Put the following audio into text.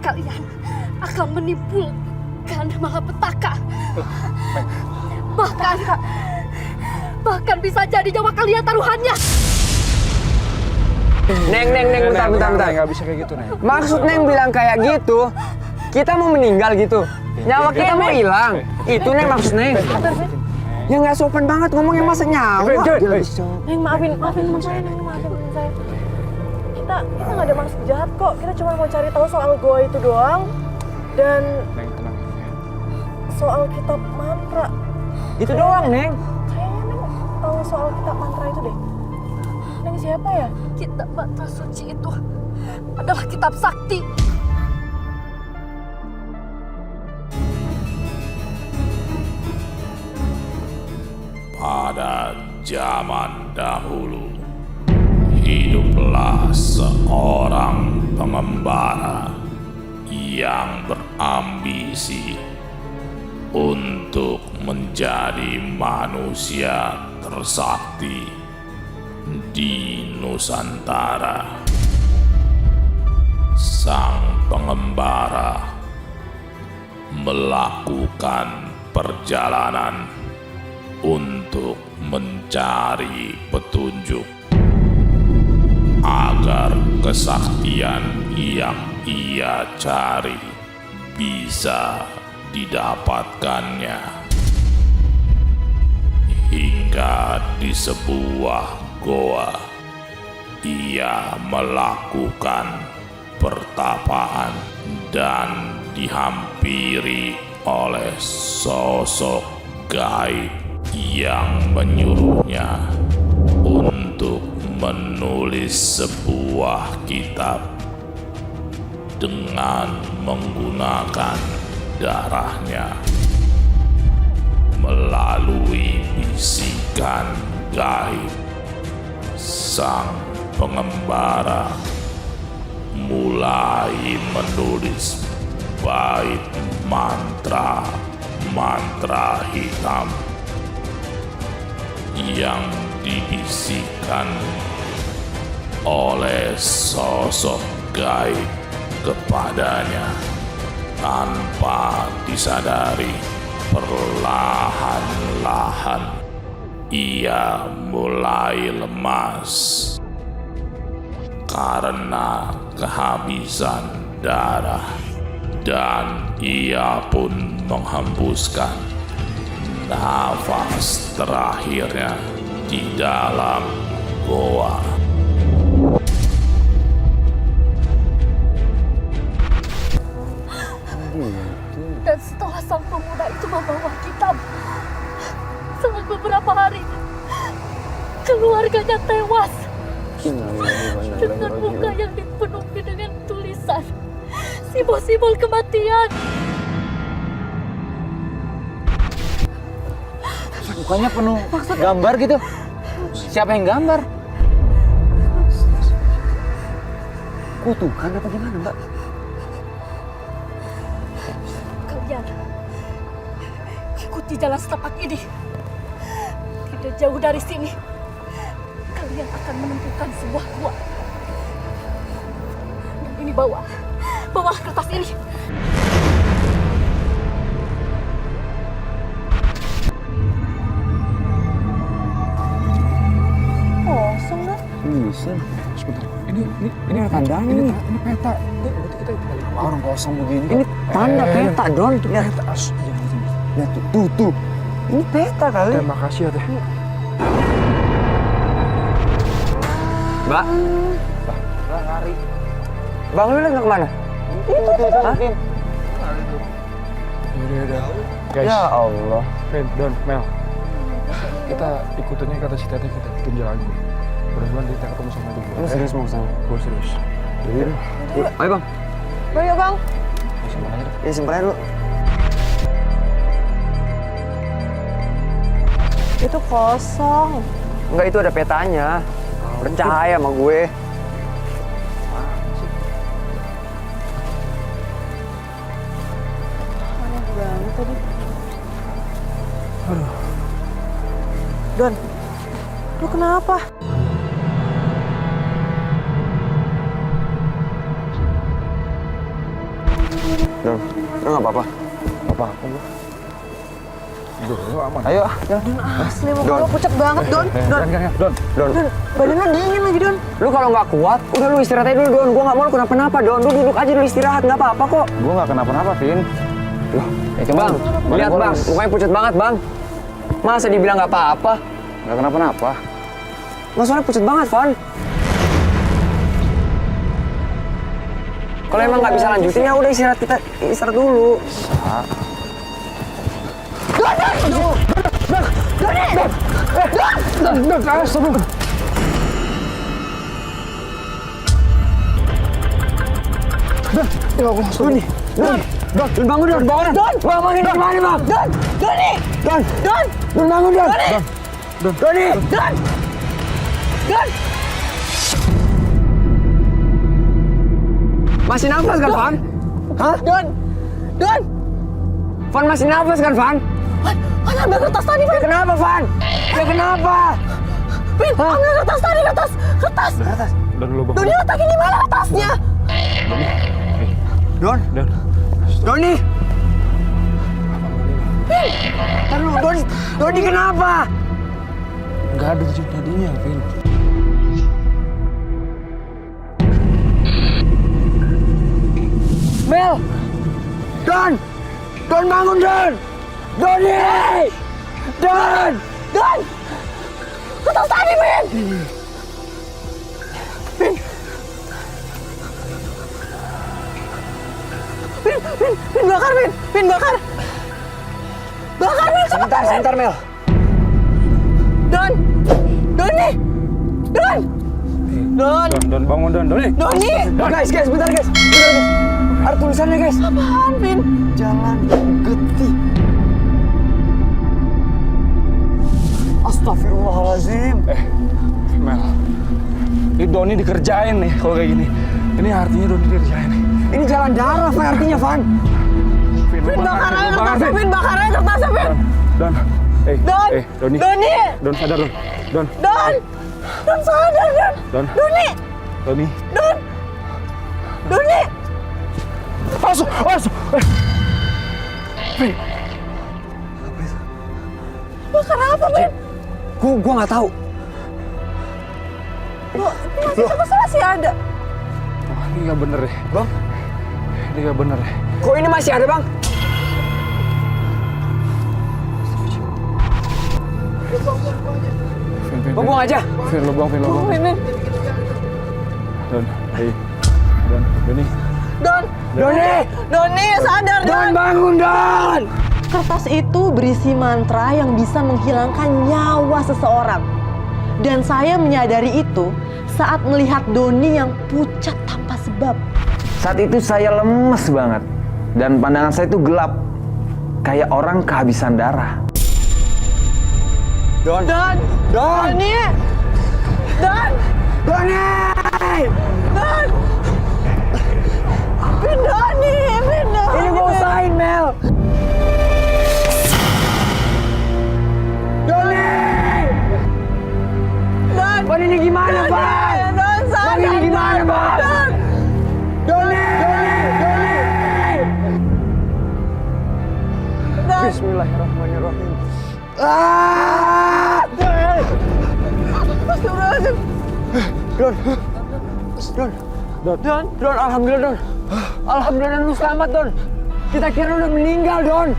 kalian akan menimbulkan malapetaka. Bahkan bisa jadi nyawa kalian taruhannya. Neng, bentar. Nggak bisa kayak gitu, Neng. Maksud Neng bilang kayak gitu, kita mau meninggal gitu. Nyawa kita mau hilang. Itu Neng maksud Neng. Ya nggak sopan banget ngomongnya masa nyawa. Neng, maafin saya, Neng, maafin saya. Kita nggak ada maksud jahat kok. Kita cuma mau cari tahu soal goa itu doang. Dan Neng, tenang. soal kitab mantra. Itu doang, Neng. Kayaknya Neng tahu soal kitab mantra itu deh. Neng siapa ya? Kitab mantra suci itu adalah kitab sakti. Pada zaman dahulu, hiduplah seorang pengembara yang berambisi untuk menjadi manusia tersakti di Nusantara. Sang pengembara melakukan perjalanan untuk mencari petunjuk agar kesaktian yang ia cari bisa didapatkannya. Hingga di sebuah goa, ia melakukan pertapaan dan dihampiri oleh sosok gaib yang menyuruhnya untuk menulis sebuah kitab dengan menggunakan darahnya. Melalui bisikan gaib, sang pengembara mulai menulis bait mantra hitam yang dibisikkan oleh sosok gaib kepadanya. Tanpa disadari, perlahan-lahan ia mulai lemas karena kehabisan darah, dan ia pun menghembuskan nafas terakhirnya di dalam goa. Dan setelah sang pemuda itu membawa kitab, selang beberapa hari keluarganya tewas dengan muka yang dipenuhi dengan tulisan simbol-simbol kematian. Mukanya penuh gambar gitu. Siapa yang gambar? Kutukan apa gimana, Mbak? Kalian ikuti jalan setapak ini. Tidak jauh dari sini, kalian akan menemukan sebuah gua. Dan ini bawa kertas ini. Kosong kan? Bisa. Sebentar. Ini tandanya nih. Ini peta. Berarti kita orang kosong begini. Ini tanda peta, Don. Lihat. Lihat tuh. Ini peta kali. Terima kasih ya, Teh. Mbak. Bang, lu lagi kemana? Hah? Yaudah. Guys. Ya Allah. Ren, Don, Mel. Kita ikutannya kata si Teteh, kita ikutin jalan gue. Mudah-mudahan kita ketemu sama dia. Lu serius mau kesana? Gue serius. Yuk. Ayo, Bang. Ayo Bang. Simpan aja deh. Ya, simpen aja dulu. Itu kosong. Enggak, itu ada petanya. Percaya sama gue. Aneh banget tadi. Aduh. Don, lu kenapa? Don, lu nggak apa-apa? Apa-apa gua. Duh, aman. Ayo, ya. Asli muka lo pucat banget, Don. Don, Don. Don. badan lo dingin lagi, Don. Lu kalau nggak kuat, udah lu istirahat aja dulu, Don. Gua nggak mau lu kenapa-napa, Don. Lu duduk aja dulu istirahat, nggak apa-apa kok. Gua nggak kenapa-napa, Vin. Loh, Bang, lihat Bang, mukanya pucat banget, Bang. Masa dibilang nggak apa-apa? Nggak kenapa-napa. Masalahnya pucat banget, Van. Kalau emang nggak bisa lanjutin, ya udah istirahat, kita istirahat dulu. Ya Allah, Doni, Don, bangun Don, bangun Don, bangun Don, gimana Bang? Don, Doni, Don, Don, Don bangun Don, Doni, Don, Don. masih nafas kan Van? Hah? Don, Don. Van masih nafas kan Van? Van, ambil kertas tadi, Ya Van. kenapa Van? Ya kenapa? Vin, ambil kertas tadi, kertas. Don lu bang. Doni letakin di mana kertasnya? Don, Don. Doni. Ntar lu, Doni kenapa? Nggak ada tujuh tadinya, Vin. Mel, Don bangun Don, Doni, Don. Kertas tadi, Vin. Vin, bakar, Vin. Vin, bakar. Bakar, Vin, cepetan, Vin. Sebentar Mel. Don, Doni, Don, Don, Don bangun Don. Doni. Doni. Guys, bentar guys. Ada tulisannya guys. Apaan, Vin? Jalan Getih. Astagfirullahaladzim. Mel. Ini Doni dikerjain nih kalau kayak gini. Ini artinya Doni dikerjain nih. Ini jalan darah, Van, artinya, Van. Vin, Vin, bakar aja kertasnya, Vin. Bakar aja kertasnya, Vin. Don. Don, Doni. Doni, Don sadar Don. Don. Don. Don sadar, Don. Don. Doni, Doni. Don. Doni. Masuk. Bakar apa, Vin? Gua nggak tahu. Loh, ini masih kertasnya masih ada. Wah, ini nggak bener deh. Bang, Ini nggak bener deh. kok ini masih ada, Bang? Vin. Bang, buang aja. Vin, lo buang. Vin, Vin. Don. Don. Doni. Don. Doni, sadar, Don, Don. bangun, Don. Kertas itu berisi mantra yang bisa menghilangkan nyawa seseorang. Dan saya menyadari itu saat melihat Doni yang pucat tanpa sebab. Saat itu saya lemes banget. Dan pandangan saya itu gelap. Kayak orang kehabisan darah. Don. Doni! Don! Doni! Don! Vin, Doni! Ini gua usahain, Mel. Doni! Don! Bang, ini gimana, Bang? Don, sadar! Bang, ini gimana, Bang? Don! Doni! Don! Bismillahirrahmanirrahim. Astagfirullahaladzim! Don, alhamdulillah, Don. Alhamdulillah lu selamat, Don. Kita kira lu udah meninggal, Don.